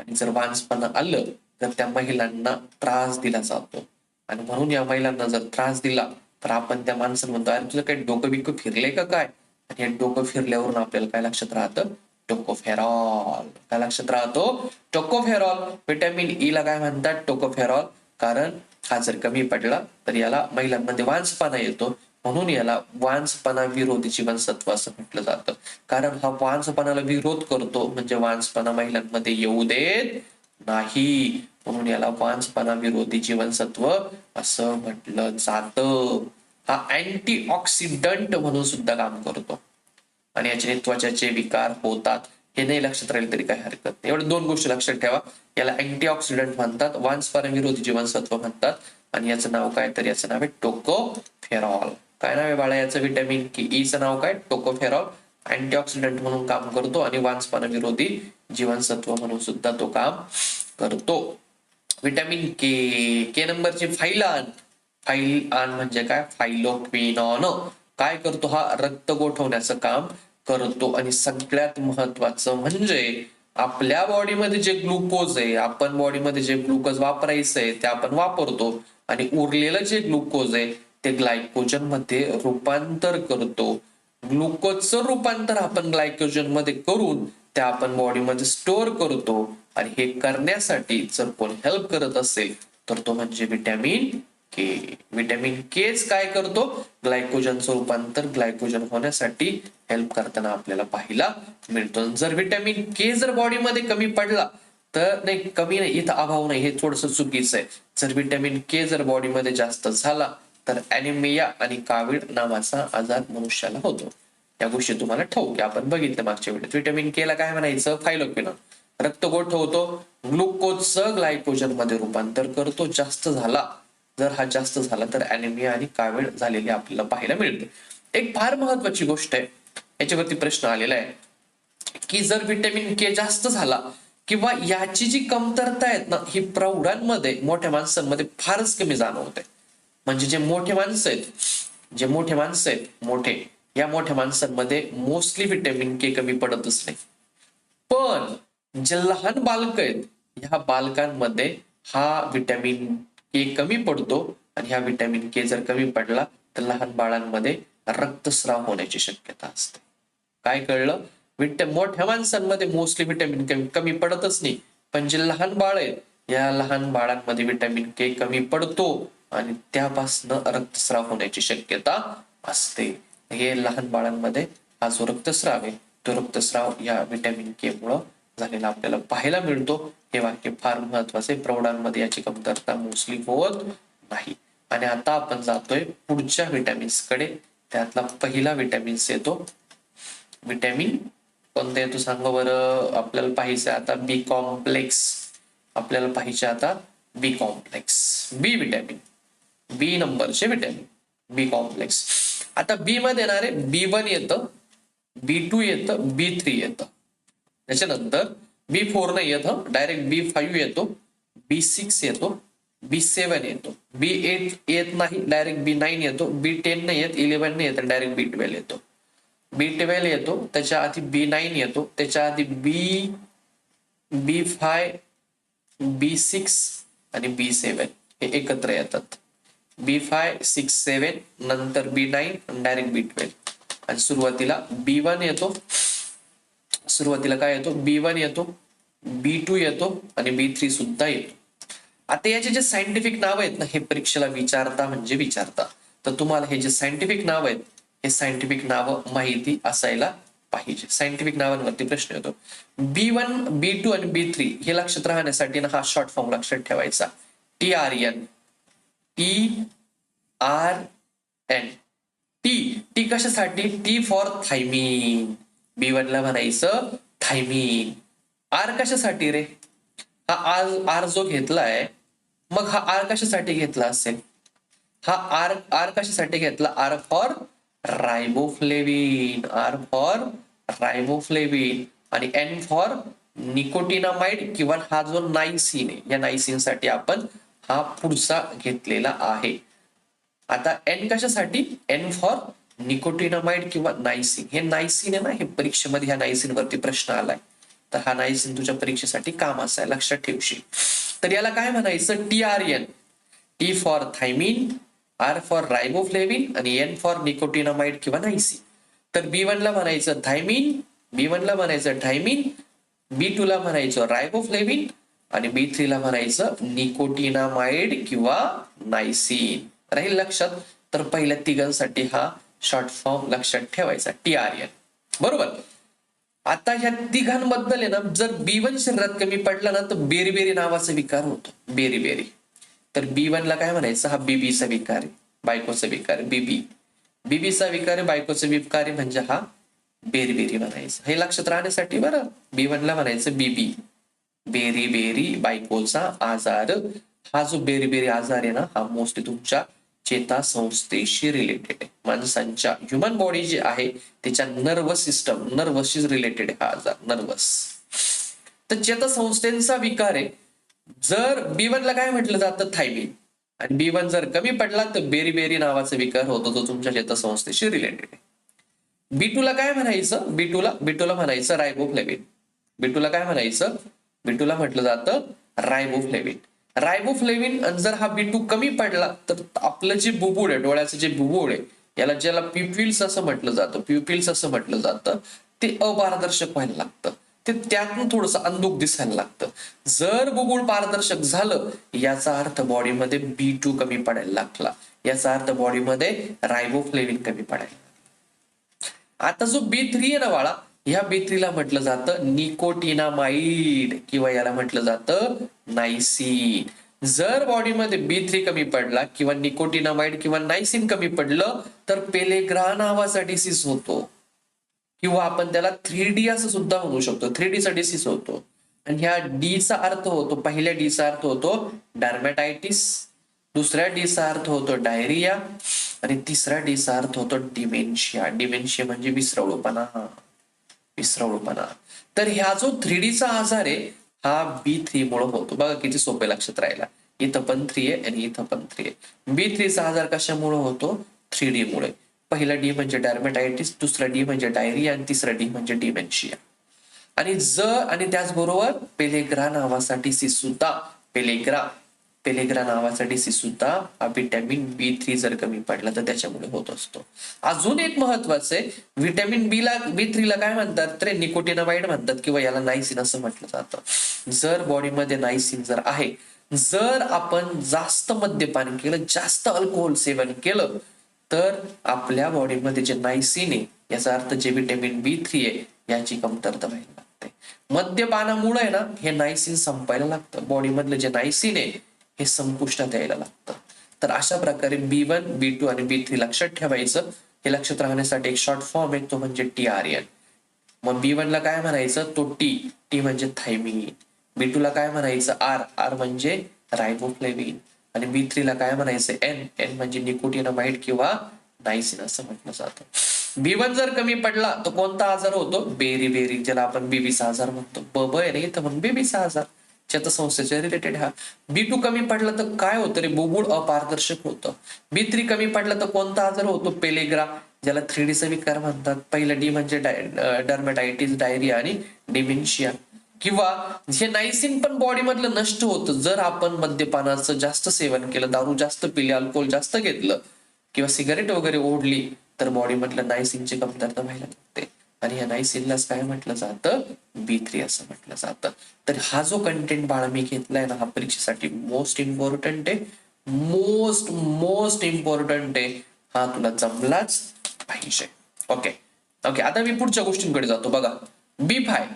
आणि जर वांसपणा आलं तर त्या महिलांना त्रास दिला जातो. आणि म्हणून या महिलांना जर त्रास दिला तर आपण त्या माणसाला म्हणतो, अरे तुझं काही डोकं बिकं फिरले का काय? आणि हे डोकं फिरल्यावरून आपल्याला काय लक्षात राहतं? टोकोफेरॉल. काय लक्षात राहतो? टोकोफेरॉल. व्हिटॅमिन ई ला काय म्हणतात? टोकोफेरॉल. कारण हा जर कमी पडला तर याला महिलांमध्ये वांसपणा येतो. म्हणून याला वांसपणा विरोधी जीवनसत्व असं म्हटलं जातं. कारण हा वांसपणाला विरोध करतो, म्हणजे वांसपणा महिलांमध्ये येऊ देत नाही. म्हणून याला वांसपणा विरोधी जीवनसत्व असं म्हटलं जातं. हा अँटीऑक्सिडंट म्हणून सुद्धा काम करतो. आणि याच्याने त्वचाचे विकार होतात. हे नाही लक्षात राहील तरी काही हरकत नाही. एवढ्या दोन गोष्टी लक्षात ठेवा. याला अँटीऑक्सिडंट म्हणतात, वांसपणा विरोधी जीवनसत्व म्हणतात. आणि याचं नाव काय? तर याचं नाव आहे टोकोफेरॉल. काय नाव आहे बाळा याचं? व्हिटॅमिन ई चं नाव काय? टोकोफेरॉल. अँटीऑक्सिडंट म्हणून काम करतो आणि वांसपणा विरोधी जीवनसत्व म्हणून सुद्धा तो काम करतो. व्हिटॅमिन के नंबरची फायलान. फायलान म्हणजे काय? फायलोक्विनॉन. काय करतो? हा रक्त गोठवण्याचं काम करतो. आणि सगळ्यात महत्वाचं म्हणजे आपल्या बॉडीमध्ये जे ग्लुकोज आहे, आपण बॉडीमध्ये जे ग्लुकोज वापरायचं आहे ते आपण वापरतो. आणि उरलेलं जे ग्लुकोज आहे ते ग्लायकोजन मध्ये रूपांतर करतो. ग्लुकोजचं रूपांतर आपण ग्लायकोजन मध्ये करून ते आपण बॉडीमध्ये स्टोअर करतो. आणि हे करण्यासाठी जर कोण हेल्प करत असेल तर तो म्हणजे व्हिटॅमिन के. व्हिटॅमिन केच काय करतो? ग्लायकोजनचं रूपांतर ग्लायकोजन होण्यासाठी हेल्प करताना आपल्याला पाहायला मिळतो. जर व्हिटॅमिन के जर बॉडीमध्ये कमी पडला तर, नाही कमी नाही, इथं अभाव नाही, हे थोडंसं चुकीचं आहे. जर व्हिटॅमिन के जर बॉडीमध्ये जास्त झाला तर ॲनिमिया आणि कावीळ नावाचा आजार मनुष्याला होतो. या गोष्टी तुम्हाला ठाऊक आहे, आपण बघितलं मागच्या व्हिडिओत. व्हिटॅमिन के ला काय म्हणायचं? फायलोक्विनॉन. रक्त गोठवतो, ग्लुकोजचं ग्लायकोजन मध्ये रूपांतर करतो. जास्त झाला, जर हा जास्त झाला तर ॲनिमिया आणि कावीळ झालेली आपल्याला पाहायला मिळते. एक फार महत्वाची गोष्ट आहे, याच्यावरती प्रश्न आलेला आहे की जर व्हिटॅमिन के जास्त झाला किंवा याची जी कमतरता आहेत ना, ही प्रौढांमध्ये, मोठ्या माणसांमध्ये फारच कमी जाणवते. म्हणजे जे मोठे माणसं आहेत, मोठे, या मोठ्या माणसांमध्ये मोस्टली व्हिटॅमिन के कमी पडतच नाही. पण जे लहान बालक आहेत, ह्या बालकांमध्ये हा व्हिटॅमिन के कमी पडतो. आणि ह्या व्हिटॅमिन के जर कमी पडला तर लहान बाळांमध्ये रक्तस्राव होण्याची शक्यता असते. काय कळलं? मोठ्या माणसांमध्ये मोस्टली व्हिटॅमिन कमी पडतच नाही, पण जे लहान बाळ आहेत या लहान बाळांमध्ये व्हिटॅमिन के कमी पडतो आणि त्यापासून रक्तस्राव होण्याची शक्यता असते. हे लहान बाळांमध्ये हा जो रक्तस्राव आहे तो रक्तस्राव या व्हिटॅमिन के मुळे झालेला आपल्याला पाहायला मिळतो. हे वाक्य फार महत्वाचे. प्रौढांमध्ये याची कमतरता मोस्टली होत नाही. आणि आता आपण जातोय पुढच्या व्हिटॅमिन्स कडे. त्यातला पहिला व्हिटॅमिन्स येतो, व्हिटॅमिन कोणता येतो सांगा बरं? आपल्याला पाहिजे आता बी कॉम्प्लेक्स. आपल्याला पाहिजे आता बी कॉम्प्लेक्स, बी विटॅमिन, बी नंबरचे विटॅमिन, बी कॉम्प्लेक्स. आता बी मध्ये येणार आहे B1 येतं, B2 येतं, B3 येतं. त्याच्यानंतर B4 नाही येत, डायरेक्ट B5 येतो, B6 येतो, B7 येतो, B8 येत नाही, डायरेक्ट B9 येतो, B10 नाही येत, 11 नाही येत, डायरेक्ट B12 येतो. B12 येतो, त्याच्या आधी B9 येतो, त्याच्या आधी B5, B6 आणि B7 हे एकत्र येतात. B5, 6, 7 नंतर B9 डायरेक्ट B12 आणि सुरुवातीला B1 येतो. सुरुवातीला काय येतो? B1 येतो, B2 येतो आणि B3 सुद्धा येतो. आता याचे जे सायंटिफिक नाव आहेत ना, हे परीक्षेला विचारता. तर तुम्हाला हे जे सायंटिफिक नाव आहेत, हे सायंटिफिक नाव माहिती असायला पाहिजे. सायंटिफिक नावांवरती प्रश्न येतो. B1, B2 आणि B3 हे लक्षात राहण्यासाठी ना हा शॉर्ट फॉर्म लक्षात ठेवायचा. TRN, TRN. टी कशासाठी? T for thiamine. B1 ला म्हणायचं थायमिन. आर कशासाठी रे? हा आर जो घेतलाय, मग हा आर कशासाठी घेतला असेल? हा आर कशासाठी घेतला? R for riboflavin, R for riboflavin. आणि एन फॉर निकोटिनामाइड किंवा हा जो नायसिन आहे, या नायसिन साठी आपण हा पुढचा घेतलेला आहे. आता एन कशासाठी? एन फॉर निकोटिनामाइड किंवा नायसिन. हे नायसिन आहे ना, हे परीक्षेमध्ये ह्या नायसिन वरती प्रश्न आलाय, तर हा नायसिन तुझ्या परीक्षेसाठी काम असाय, लक्षात ठेवशील. तर याला काय म्हणायचं? TRN. T for thiamine, R for riboflavin आणि एन फॉर निकोटिनामाइड किंवा नायसिन. तर B1 ला म्हणायचं थायमिन, B1 ला म्हणायचं थायमिन, B2 ला म्हणायचं रायबोफ्लेविन आणि B3 ला म्हणायचं निकोटिनामाइड किंवा नायसिन. राहील लक्षात? तर पहिल्या तिघांसाठी हा शॉर्ट फॉर्म लक्षात ठेवायचा, TRN. बरोबर. आता ह्या तिघांबद्दल आहे ना, जर B1 शरीरात कमी पडला ना, तर बेरीबेरी नावाचा विकार होतो, बेरीबेरी. तर B1 ला काय म्हणायचं? हा बीबीचा विकार आहे, बायकोचा विकार, बीबीचा विकार आहे, बायकोचा विकार आहे, म्हणजे हा बेरीबेरी म्हणायचं. हे लक्षात राहण्यासाठी बरं, B1 ला म्हणायचं बीबी, बेरीबेरी, बायकोचा आजार. हा जो बेरीबेरी आजार आहे ना, हा मोस्टली तुमच्या चेतासंस्थेशी रिलेटेड आहे. माणसांच्या ह्युमन बॉडी जी आहे त्याच्या नर्वस सिस्टम, नर्वसशी रिलेटेड आहे हा आजार, नर्वस. तर चेतासंस्थेचा विकार आहे. जर B1 ला काय म्हटलं जातं? थायमिन. आणि B1 जर कमी पडला तर बेरीबेरी नावाचा विकार होतो, जो तुमच्या चेतासंस्थेशी रिलेटेड आहे. B2 ला काय म्हणायचं? B2 ला म्हणायचं रायबोफ्लेविन. B2 ला काय म्हणायचं? B2 ला म्हटलं जातं रायबोफ्लेविन. रायबोफ्लेविन जर हा B2 कमी पडला तर आपलं जे बुबुळ आहे, डोळ्याचं जे बुबुळ आहे, ज्याला प्युपिल्स असं म्हटलं जातं, ते अपारदर्शक व्हायला लागतं. ते त्यातून थोडंसं अंधुक दिसायला लागतं. जर बुबुळ पारदर्शक झालं, याचा अर्थ बॉडीमध्ये B2 कमी पडायला लागला, याचा अर्थ बॉडीमध्ये रायबोफ्लेविन कमी पडायला. आता जो B3 आहे ना बाळा, ह्या B3 ला म्हटलं जातं निकोटिनामाइड किंवा याला म्हटलं जातं नायसिन. जर बॉडीमध्ये B3 कमी पडला किंवा निकोटिनामाइड किंवा नायसिन कमी पडलं तर पेलेग्रा नावाचा डिसीज होतो, किंवा आपण त्याला 3D असं सुद्धा म्हणू शकतो. 3D चा डिसीज होतो. आणि ह्या डी चा अर्थ होतो, पहिल्या डी चा अर्थ होतो डर्मेटायटिस, दुसऱ्या डी चा अर्थ होतो डायरिया आणि तिसऱ्या डी चा अर्थ होतो डिमेन्शिया. डिमेन्शिया म्हणजे विसरवळूपणा. तर ह्या जो 3D चा आजार आहे हा B3 मुळे होतो. बघा किती सोपे, लक्षात राहिला. इथं पण 3 आहे आणि इथं पण 3 आहे. B3 चा आजार कशामुळे होतो? 3D मुळे. पहिला डी म्हणजे डर्मेटायटिस, दुसरा डी म्हणजे डायरिया आणि तिसरा डी म्हणजे डिमेन्शिया. आणि त्याचबरोबर पेलेग्रा नावाचा डिसीज सुद्धा, पेलेग्रा नावाचा डिसीज सुद्धा हा व्हिटॅमिन B3 जर कमी पडला तर त्याच्यामुळे होत असतो. अजून एक महत्वाचं आहे, व्हिटॅमिन B3 ला काय म्हणतात? तर निकोटिनामाइड म्हणतात किंवा याला नायसिन असं म्हटलं जातं. जर बॉडीमध्ये नायसिन जर आहे, जर आपण जास्त मद्यपान केलं, जास्त अल्कोहोल सेवन केलं, तर आपल्या बॉडीमध्ये जे नायसिन आहे, याचा अर्थ जे व्हिटॅमिन B3 आहे, याची कमतरता व्हायला लागते. मद्यपानामुळे आहे ना, हे नायसिन संपायला लागतं. बॉडीमधलं जे नायसिन आहे हे संपुष्टात यायला लागतं. तर अशा प्रकारे B1, B2 आणि B3 लक्षात ठेवायचं. हे लक्षात राहण्यासाठी एक शॉर्ट फॉर्म आहे, तो म्हणजे TRN. मग B1 ला काय म्हणायचं? तो टी म्हणजे थायमिन. B2 ला काय म्हणायचं? आर म्हणजे रायबोफ्लेविन. आणि B3 ला काय म्हणायचं, एन म्हणजे निकोटिनामाइड किंवा नायसिन असं म्हटलं जातं. B1 जर कमी पडला तर कोणता आजार होतो, बेरी ज्याला आपण बीबीचा आजार म्हणतो. ब आहे ना इथं म्हणून बीबीचा आजार, चेतासंस्थेच्या रिलेटेड. हा B2 कमी पडलं तर काय होतं रे, बुबुळ अपारदर्शक होतं. B3 कमी पडलं तर कोणता आजार होतो, पेलेग्रा, ज्याला 3Dचा विकार म्हणतात. पहिलं डी म्हणजे डर्मेटायटिस, डायरिया आणि डिमेन्शिया. किंवा हे नायसिन पण बॉडी मधलं नष्ट होतं जर आपण मद्यपानाचं जास्त सेवन केलं, दारू जास्त पिली, अल्कोहोल जास्त घेतलं किंवा सिगारेट वगैरे ओढली तर बॉडी मधलं नायसिनची कमतरता व्हायला लागते. आणि या नायसिनलाच काय म्हटलं जातं, B3 असं म्हटलं जातं. तर हा जो कंटेंट बाळा मी घेतलाय ना, हा परीक्षेसाठी मोस्ट इम्पॉर्टंट आहे. मोस्ट इम्पॉर्टंट आहे. हा तुला जमलाच पाहिजे. ओके ओके, आता मी पुढच्या गोष्टींकडे जातो. बघा B5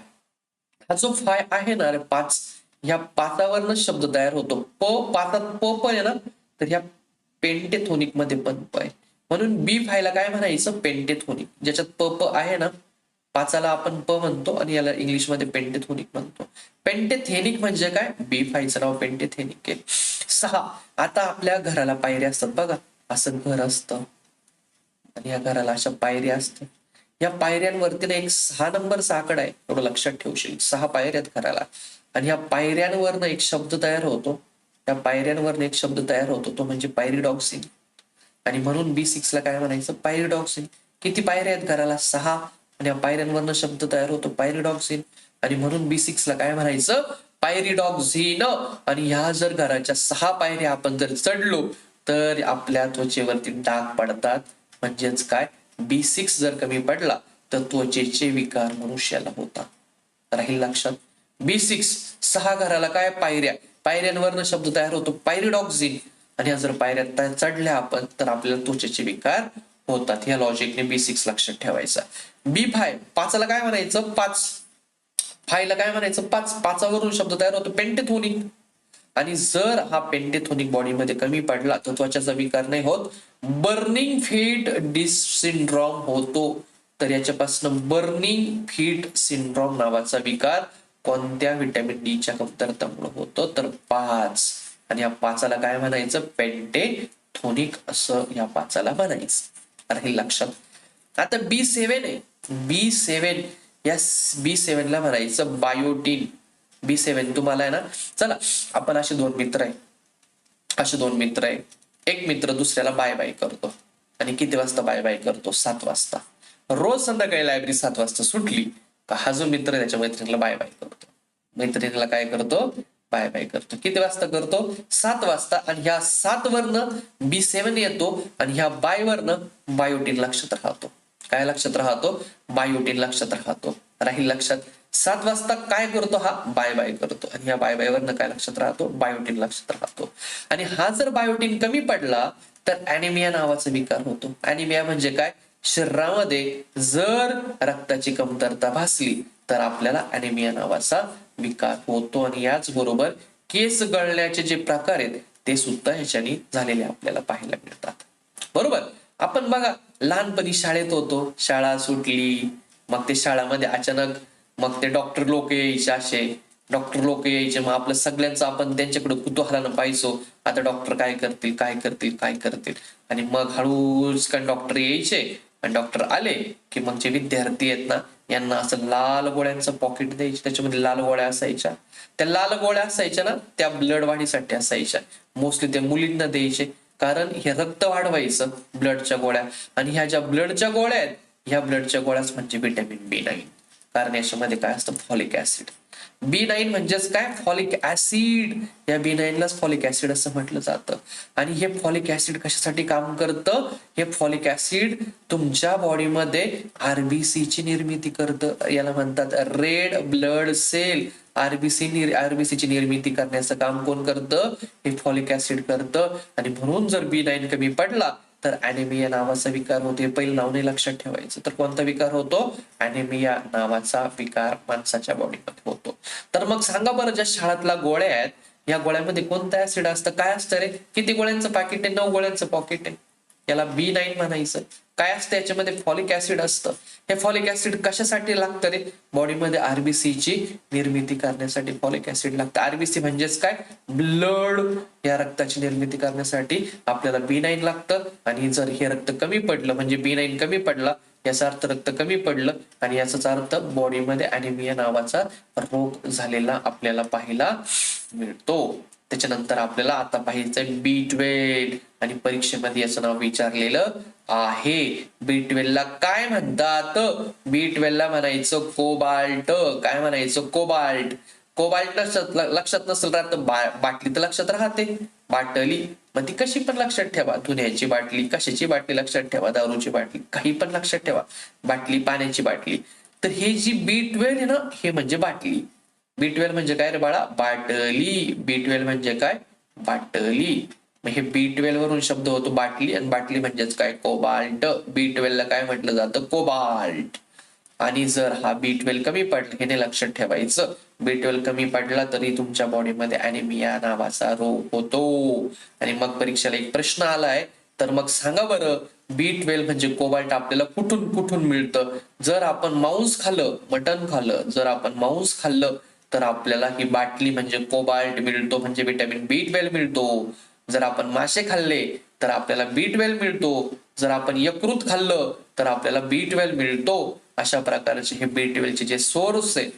हा जो फाय आहे ना, 5, ह्या पाचावरनं शब्द तयार होतो. पाचात पण आहे ना, तर ह्या पेंटेथोनिक मध्ये पण आहे. म्हणून B5 ला काय म्हणायचं, पेंटेथोनिक. ज्याच्यात प आहे ना, पाचाला आपण प म्हणतो आणि याला इंग्लिशमध्ये पेंटेथोनिक म्हणतो. पेंटेथेनिक म्हणजे काय, B5 चं नाव पेंटेथेनिक आहे. 6, आता आपल्या घराला पायऱ्या असतात बघा, असं घर असतं आणि या घराला अशा पायऱ्या असतात. या पायऱ्यांवरती ना एक 6 नंबरचा आकडा आहे, एवढं लक्षात ठेवशील. 6 पायऱ्यात घराला. आणि या पायऱ्यांवरनं एक शब्द तयार होतो. त्या पायऱ्यांवरनं एक शब्द तयार होतो, तो म्हणजे पायरिडॉक्सिन. आणि म्हणून B6 ला काय म्हणायचं, पायरिडॉक्सिन. किती पायऱ्या आहेत घराला, 6. आणि या पायऱ्यांवरनं शब्द तयार होतो, पायरिडॉक्सिन. आणि म्हणून B6 ला काय म्हणायचं, पायरिडॉक्सिन. आणि ह्या जर घराच्या 6 पायऱ्या आपण जर चढलो तर आपल्या त्वचेवरती डाग पडतात. म्हणजेच काय, B6 जर कमी पडला तर त्वचेचे विकार मनुष्याला होतात. राहील लक्षात. B6 6 घराला काय, पायऱ्या, पायऱ्यांवरनं शब्द तयार होतो, पायरिडॉक्सिन. आणि जर पायऱ्यात चढल्या आपण तर आपल्याला त्वचेचे विकार होतात. या लॉजिकने B6 लक्षात ठेवायचा. B5 पाचाला काय म्हणायचं, 5. फायला काय म्हणायचं, 5. पाचावरून शब्द तयार होतो, पेंटेथोनिक. आणि जर हा पेंटेथोनिक बॉडीमध्ये कमी पडला तर त्वचाचा विकार नाही होत, बर्निंग फीट डिस सिंड्रॉम होतो. तर याच्यापासून बर्निंग फीट सिंड्रॉम नावाचा विकार कोणत्या व्हिटॅमिन डीच्या कमतरतेमुळे होतो, तर 5. आणि या 5ला काय म्हणायचं, पेंटेथोनिक असं या 5ला म्हणायचं. राहील लक्षात. आता B7 आहे. B7, या B7 ला म्हणायचं बायोटीन. B7 तुम्हाला आहे ना, चला आपण असे दोन मित्र आहे. एक मित्र दुसऱ्याला बाय बाय करतो. आणि किती वाजता बाय बाय करतो, 7 वाजता. रोज संध्याकाळी लायब्ररी 7 वाजता सुटली का हा जो मित्र आहे त्याच्या मैत्रिणीला बाय बाय करतो. मैत्रिणीला काय करतो, बाय बाय करतो. किती वाजता करतो, 7 वाजता. आणि ह्या 7 वरनं B7 येतो आणि ह्या बाय वरनं बायोटीन लक्षात राहतो. काय लक्षात राहतो, बायोटीन लक्षात राहतो. राहील लक्षात. 7 वाजता काय करतो, हा बाय बाय करतो. आणि या बाय बाय वरनं काय लक्षात राहतो, बायोटीन लक्षात राहतो. आणि हा जर बायोटीन कमी पडला तर ॲनिमिया नावाचा विकार होतो. ॲनिमिया म्हणजे काय, शरीरामध्ये जर रक्ताची कमतरता भासली तर आपल्याला ॲनिमिया नावाचा विकार होतो. आणि याच बरोबर केस गळण्याचे जे प्रकार आहेत ते सुद्धा ह्याच्यानी झालेले आपल्याला पाहायला मिळतात. बरोबर. आपण बघा लहानपणी शाळेत होतो, शाळा सुटली, मग ते शाळामध्ये अचानक मग ते डॉक्टर लोक यायचे, मग आपलं सगळ्यांचं आपण त्यांच्याकडे कुतूहलानं पाहायचो, आता डॉक्टर काय करतील. आणि मग हळूच काय डॉक्टर यायचे. आणि डॉक्टर आले की मग जे विद्यार्थी आहेत ना, यांना असं लाल गोळ्यांचं पॉकेट द्यायचे, त्याच्यामध्ये लाल गोळ्या असायच्या. त्या लाल गोळ्या असायच्या ना, त्या ब्लड वाढीसाठी असायच्या. मोस्टली त्या मुलींना द्यायचे, कारण हे रक्त वाढवायचं, ब्लडच्या गोळ्या. आणि ह्या ज्या ब्लडच्या गोळ्या आहेत, ह्या ब्लडच्या गोळ्याच म्हणजे व्हिटॅमिन B9. कारण याच्यामध्ये काय असतं, फॉलिक ऍसिड. B9 म्हणजेच काय, फॉलिक ऍसिड. या B9 लाच फॉलिक ऍसिड असं म्हटलं जातं. आणि हे फॉलिक ऍसिड कशासाठी काम करतं, हे फॉलिक ऍसिड तुमच्या बॉडीमध्ये आरबीसीची निर्मिती करतं. याला म्हणतात रेड ब्लड सेल. आरबीसीची निर्मिती करण्याचं काम कोण करतं, हे फॉलिक ऍसिड करतं. आणि म्हणून जर B9 कमी पडला तर ॲनिमिया नावाचा विकार होतो. पहिलं नाव नाही लक्षात ठेवायचं. तर कोणता विकार होतो, ॲनिमिया नावाचा विकार माणसाच्या बॉडीमध्ये होतो. तर मग सांगा बरं, ज्या शाळेतल्या गोळ्या आहेत या गोळ्यामध्ये कोणतं ऍसिड असतं, काय असतं रे, किती गोळ्यांचं पॅकेट आहे, 9 गोळ्यांचं पॉकेट आहे. याला B9 म्हणायचं. काय असतं याच्यामध्ये? फॉलिक ऍसिड असतं. हे फॉलिक ऍसिड कशासाठी लागतं रे? बॉडीमध्ये आरबीसीची निर्मिती करण्यासाठी फॉलिक ऍसिड लागतं. आरबीसी म्हणजेच काय? ब्लड. या रक्ताची निर्मिती करण्यासाठी आपल्याला B9 लागतं. आणि जर हे रक्त कमी पडलं म्हणजे B9 कमी पडला, याचा अर्थ रक्त कमी पडलं आणि याचाच अर्थ बॉडीमध्ये अॅनिमिया नावाचा रोग झालेला आपल्याला पाहायला मिळतो. त्याच्यानंतर आपल्याला आता पाहायचंय B12 आणि परीक्षेमध्ये याचं नाव विचारलेलं आहे. B12 ला काय म्हणतात? B12 ला म्हणायचं कोबाल्ट. काय म्हणायचं? कोबाल्ट. कोबाल्ट लक्षात नसेल राहत, बाटली तर लक्षात राहते, बाटली. मग ती कशी पण लक्षात ठेवा. धुण्याची बाटली, कशाची बाटली लक्षात ठेवा, दारूची बाटली, काही पण लक्षात ठेवा. बाटली, पाण्याची बाटली. तर हे जी B12 आहे ना, हे म्हणजे बाटली. B12 म्हणजे काय रे बाळा? बाटली. B12 म्हणजे काय? बाटली. मग हे B12 वरून शब्द होतो बाटली, आणि बाटली म्हणजेच काय? कोबाल्ट. B12 ला काय म्हटलं जातं? कोबाल्ट. आणि जर हा B12 कमी पडला, हे लक्षात ठेवायचं, B12 कमी पडला तरी तुमच्या बॉडीमध्ये अॅनिमिया नावाचा रोग होतो. आणि मग परीक्षेला एक प्रश्न आलाय, तर मग सांगा बरं, B12 म्हणजे कोबाल्ट आपल्याला कुठून कुठून मिळतं? जर आपण मांस खाल्लं, मटण खाल्लं, जर आपण मांस खाल्लं तर आपल्याला ही बाटली म्हणजे कोबाल्ट मिळतो, म्हणजे विटॅमिन B12 मिळतो. जर आपण मासे खाल्ले तर आपल्याला B12 मिळतो. जर आपण यकृत खाल्लं तर आपल्याला B12 मिळतो. अशा प्रकारचे हे B12 चे जे सोर्स आहे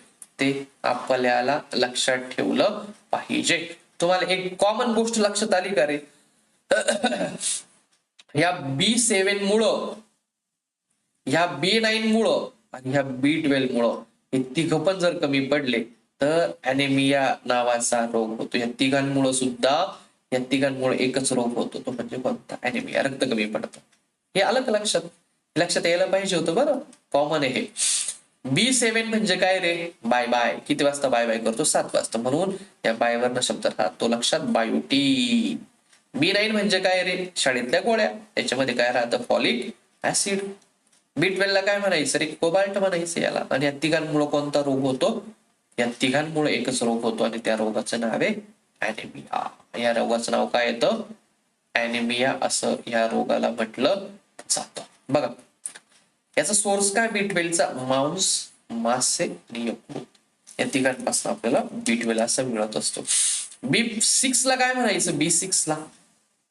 ते आपल्याला लक्षात ठेवलं पाहिजे. तुम्हाला एक कॉमन गोष्ट लक्षात आली का रे? या B7 मुळे, ह्या B9 मुळे आणि ह्या B12 मुळे हे तिघ पण जर कमी पडले तर अॅनिमिया नावाचा रोग होतो. या तिघांमुळे सुद्धा, या तिघांमुळे एकच रोग होतो, तो म्हणजे कोणता? अॅनिमिया, रक्त कमी पडतं. हे आलं का लक्षात? लक्षात यायला पाहिजे होतं बरं. कॉमन आहे हे. B7 म्हणजे काय रे? Bye bye. किती वाजता बाय बाय करतो? 7 वाजता. म्हणून या बाय वरनं शब्द राहतो लक्षात, बायोटीन. B9 म्हणजे काय रे? शाळेतल्या गोळ्या. त्याच्यामध्ये काय राहतं? Folic acid. B12 ला काय म्हणायचं रे? कोबाल्ट म्हणायचं याला. आणि या तिघांमुळे कोणता रोग होतो? या तिघांमुळे एकच रोग होतो आणि त्या रोगाचं नाव आहे अॅनिमिया. या रोगाचं नाव काय येतं? अॅनिमिया असं या रोगाला म्हटलं जातं. बघा, याचा सोर्स काय B12 चा? मांस, मासे आणि यकृत. या तिघांपासून आपल्याला B12 असं मिळत असतो. B6 ला काय म्हणायचं? B6 ला,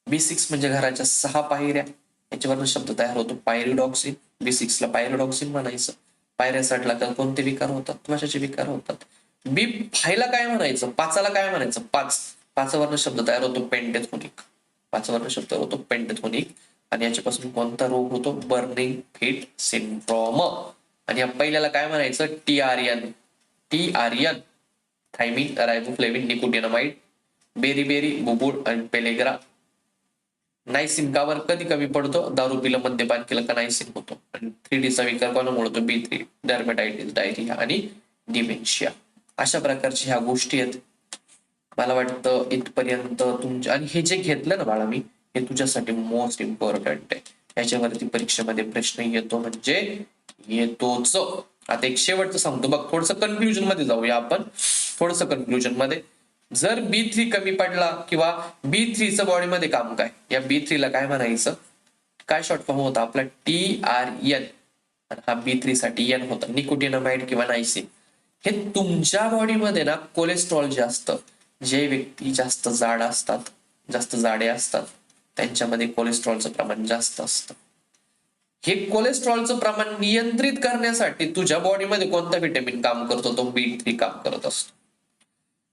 B6 म्हणजे घराच्या 6 पायऱ्या. याच्यावरून शब्द तयार होतो पायरिडॉक्सिन. B6 ला पायरिडॉक्सिन म्हणायचं. पायऱ्यासाठीला तर कोणते विकार होतात? त्वचाचे विकार होतात. B5 ला काय म्हणायचं? 5 ला काय म्हणायचं? 5 वर्ण शब्द तयार होतो पेंटेथोनिक. 5 वर्ण शब्द होतो पेंटेथोनिक. आणि याच्यापासून कोणता रोग होतो? Burning feet syndrome. आणि या पहिल्याला काय म्हणायचं? TRN. TRN, thiamine, riboflavin, nicotinamide, beriberi, बुबुळ आणि पेलेग्रा. नायसिन कावर कधी कमी पडतो? दारू पिलं, मद्यपान केलं का नायसिन होतो. आणि 3D चा विकार कोणामुळे होतो? B3, डर्मेटायटिस, डायरिया आणि डिमेन्शिया. अशा प्रकारच्या ह्या गोष्टी आहेत. मला वाटतं इथपर्यंत तुमच्या, आणि हे जे घेतलं ना बाळा मी, हे तुझ्यासाठी मोस्ट इम्पॉर्टंट आहे. याच्यावरती परीक्षेमध्ये प्रश्न येतो म्हणजे येतोच. आता एक शेवटचं सांगतो बघ, थोडस कन्क्लुजन मध्ये जाऊया आपण. थोडस कन्क्लुजन मध्ये, जर B3 कमी पडला किंवा B3चं बॉडीमध्ये काम काय? या B3 ला काय म्हणायचं? काय शॉर्ट फॉर्म होता आपला? TRN. हा B3 साठी N होता, निकोटिनामाइड किंवा नायसिन. हे तुमच्या बॉडीमध्ये ना कोलेस्ट्रॉल जे असतं, जे व्यक्ती जास्त जाड असतात, जास्त जाडे असतात, त्यांच्यामध्ये कोलेस्ट्रॉलचं प्रमाण जास्त असतं. हे कोलेस्ट्रॉलचं प्रमाण नियंत्रित करण्यासाठी तुझ्या बॉडीमध्ये कोणता व्हिटॅमिन काम करतो? तो B3 काम करत असतो.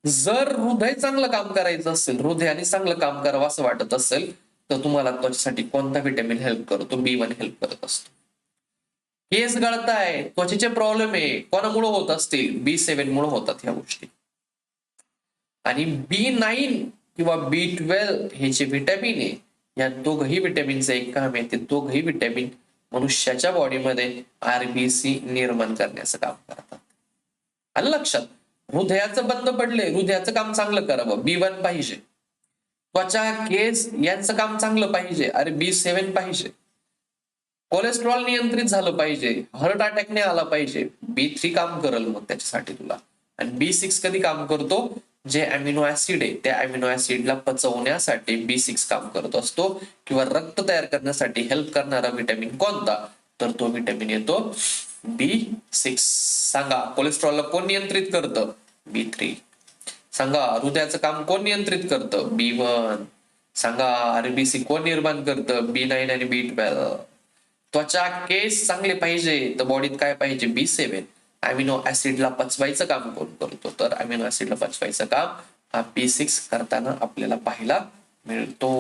जर हृदय चांगलं काम करायचं असेल, हृदयाने चांगलं काम करावं असं वाटत असेल, तर तुम्हाला त्वचेसाठी कोणता व्हिटॅमिन हेल्प करतो? B1 हेल्प करत असतो. केस गळताय, त्वचेचे प्रॉब्लेम आहे, कोणामुळे होत असतील? B7 मुळे होतात ह्या गोष्टी. आणि B9 किंवा B12 हे जे व्हिटॅमिन आहे, या दोघही व्हिटॅमिनचं एक काम आहे, ते दोघही व्हिटॅमिन मनुष्याच्या बॉडीमध्ये आरबीसी निर्माण करण्याचं काम करतात. आलं लक्षात? हृदयाचं बंद पडले, हृदयाचं काम चांगलं करावं, B1 पाहिजे. त्वचा, केस यांचं काम चांगलं पाहिजे, अरे B7 पाहिजे. कोलेस्ट्रॉल नियंत्रित झालं पाहिजे, हार्ट अटॅक नाही आला पाहिजे, B3 काम करेल मग त्याच्यासाठी तुला. आणि B6 कधी काम करतो? जे अमिनो ऍसिड आहे त्या अमिनो ऍसिडला पचवण्यासाठी B6 काम करत असतो किंवा रक्त तयार करण्यासाठी हेल्प करणारा विटॅमिन कोणता, तर तो विटॅमिन येतो B6. सांगा कोलेस्ट्रॉलला कोण नियंत्रित करतं, B3. सांगा हृदयाचं काम कोण नियंत्रित करतं, B1. सांगा आरबीसी कोण निर्माण करतं, B9 आणि B12. त्वचा केस चांगले पाहिजे तर बॉडीत काय पाहिजे, B7. अमिनो ऍसिडला पचवायचं काम कोण करतो, तर अमिनो ऍसिडला पचवायचं काम हा B6 करताना आपल्याला पाहायला मिळतो.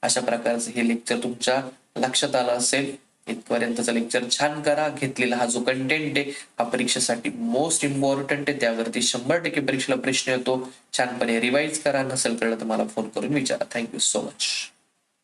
अशा प्रकारचं हे लेक्चर तुमच्या लक्षात आलं असेल. इथपर्यंतचा लेक्चर छान करा. घेतलेला हा जो कंटेंट आहे हा परीक्षेसाठी मोस्ट इम्पॉर्टंट आहे. त्यावरती 100% परीक्षेला प्रश्न येतो. छानपणे रिवाइज करा. नसेल कळलं तर मला फोन करून विचारा. Thank you so much.